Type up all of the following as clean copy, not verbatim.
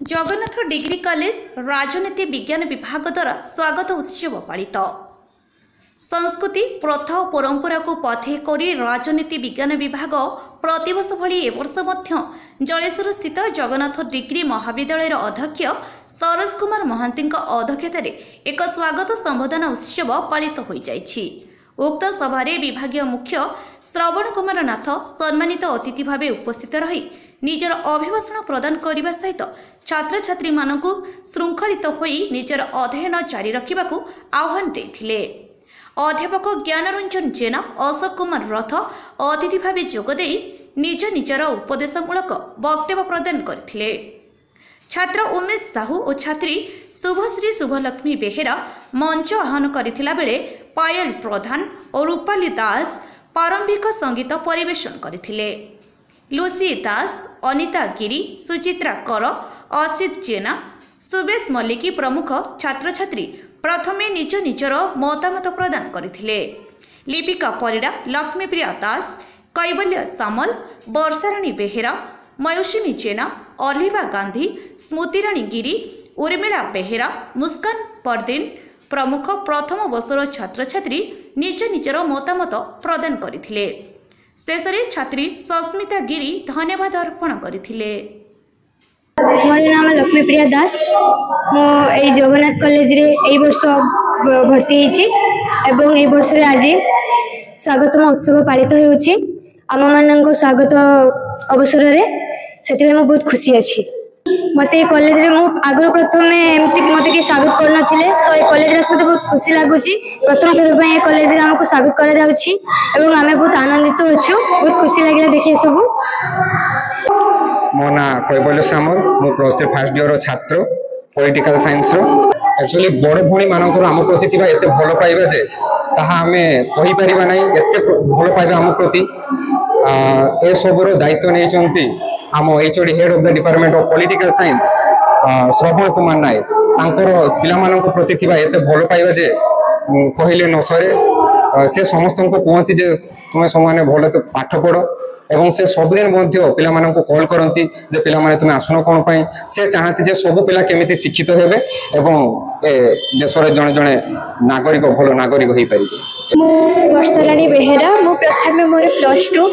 Jagannath degree college राजनीति विज्ञान विभाग द्वारा स्वागत उत्सव पालित। संस्कृति प्रथा और परंपरा को पथे करी राजनीति विज्ञान विभाग प्रतिवर्ष भली एवर्ष जलेश्वर स्थित जगन्नाथ डिग्री महाविद्यालय अध्यक्ष सरोज कुमार महांती अध्यक्षतार एक स्वागत संबोधन उत्सव पालित हो जाइछि। उक्त सभारे विभागीय मुख्य श्रवण कुमार नाथ सम्मानित अतिथि भाव उपस्थित रही निजर अभिभाषण प्रदान करने सहित छात्र छात्री मानकु श्रृंखलित होई निजर अध्ययन जारी रखिबाकू आह्वान देथिले। अध्यापक ज्ञानरंजन जेना अशोक कुमार रथ अतिथि भाव जोगदे निज निजर उपदेशमूलक वक्तव्य प्रदान करथिले। छात्र उमेश साहू और छात्री शुभश्री शुभलक्ष्मी बेहेरा मंच आह्वान करथिला बेले पायल प्रधान और रूपाली दास प्रारंभिक संगीत परिवेशन करथिले। लुसी दास, अनिता गिरी, सुचित्रा कर, असित जेना, सुबेश मल्लिकी प्रमुख छात्र छात्री प्रथमे निज निजर मतामत प्रदान करथिले। लिपिका परिडा, लक्ष्मीप्रिया दास, कैवल्य सामल, वर्षाराणी बेहेरा, मयूषिनी जेना, अलिभा गांधी, स्मृतिराणी गिरी, उर्मिला बेहेरा, मुस्कान परदीन प्रमुख प्रथम वर्षर छात्र छात्री निज निजर मतामत प्रदान करथिले। शेषरे छात्री सस्मिता गिरी धन्यवाद अर्पण करथिले। मोर नाम लक्ष्मीप्रिया दास। मो ए जगन्नाथ कॉलेज रे ए वर्ष भर्ती हेछि एवं ए वर्ष रे आज स्वागतम उत्सव पालित हेउछि। आम मानक स्वागत अवसर रे सेति में बहुत खुशी अछि। मते कॉलेज रे मो आगर प्रथमे एमती मते के स्वागत कर नथिले तो ए कॉलेज रे मते बहुत खुशी लागुछि। प्रथम थर पे ए कॉलेज रे हमको स्वागत करा जाउछि एवं आमे बहुत आनंदित होछु। बहुत खुशी लागिला देखि सब। मो ना कैवल्य सामल, मो +3 फर्स्ट ईयर छात्र पॉलिटिकल साइंस रो। एक्चुअली बड़ भणी मानकर आम प्रति थिबा एते भलो पाइबा जे ताहा हमें कहि परिबा नै। एते भलो पाइबा आम प्रति ए सबरो दायित्व नै चंती आम HOD head of the department of political science Shravan Kumar Nayak. तांकर पिला मानक प्रति थिबा एते भलो पाइबा जे कहले न सरे। से समस्त को कहती जे तुम समाने भलो तो पाठ पढ़ एवं से सबदिन मध्य पिला मानन को कॉल करती जे पिला माने तुम आसुन कोन पई। से चाहती जे सब पिला केमिति शिक्षित हेबे एवं ए देशरे जणे जणे नागरिक भलो नागरिक होई परिबे। मो वर्षाराणी बेहेरा। मो प्रथमे मोर +2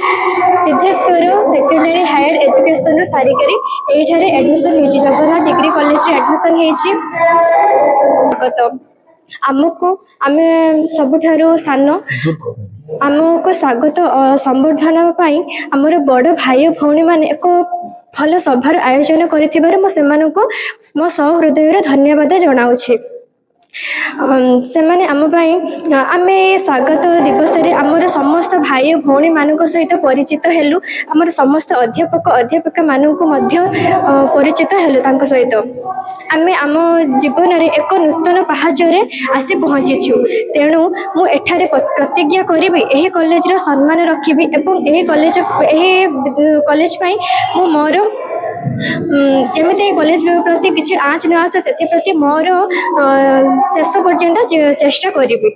सिद्धेश्वर सेकेंडरी हायर एजुकेशन सारिकरी एठारे एडमिशन हेछि। जगन्नाथ डिग्री कॉलेज रे एडमिशन हेछि। स्वागत आमको आमे सबठारो सानो आमको स्वागत संबर्धना पाई हमर बड़ भाई भौणी माने एक भल सभार आयोजन करिथिबार मो सेमानको मो सहृदय धन्यवाद जनाउछि। से माने आम पाई आमे स्वागत दिवस रे हमर समस्त भाई भौणी मानक सहित परिचित हेलु। हमर समस्त अध्यापक अध्यापिका मानक मध्य परिचित हेलु। तांक सहित आमे आम जीवन रे एक नूतन पहाज रे आसी पहुंचीछु। तेणु मु एठारे प्रतिज्ञा करिबि एही कॉलेज रो सम्मान रखिबि एवं एही कॉलेज पाई मु मोर जमिते कॉलेज प्रति किछि आँच न आसे सेति प्रति मोर शेष पर्यंत चेष्टा करिबि।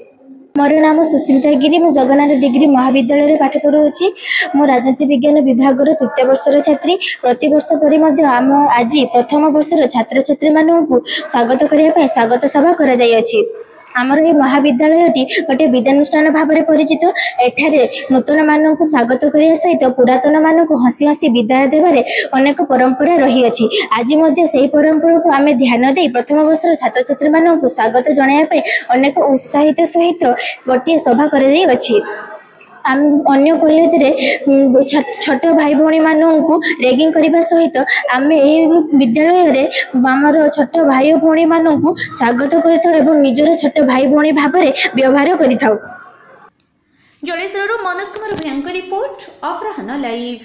मोर नाम सुस्मिता गिरी। मैं जगन्नाथ डिग्री महाविद्यालय पाठ पढ़ुछि। मो राजनीति विज्ञान विभाग तृतीय वर्षर छात्री। प्रतिवर्ष परि मध्य आम आज प्रथम वर्षर छात्र छात्री मानकु स्वागत करिया पय स्वागत सभा करा जाय अछि। आमर ये महाविद्यालयटी गोटे विद्यानुष्ठान भाव में परिचित। एठारे नूतन मानक स्वागत करने सहित पुरातन मानक हसी हसी विदाय देवारे अनेक परंपरा रही अछि। आज मध्य से परंपरा को आमे ध्यान दे प्रथम वर्षर छात्र छात्री मानक स्वागत जणाया अनेक उत्साहित सहित गोटे सभा कर अछि। अन्य कॉलेज रे छोट भाई भौणी मानू रेगिंग करने सहित आम विद्यालय रे आमर छोट भाई भौणी मानू स्वागत कर निजर छोट भाई भौणी भाव में व्यवहार कर। जलेश्वर मनोज कुमार भयंकर रिपोर्ट, अपराह्न लाइव।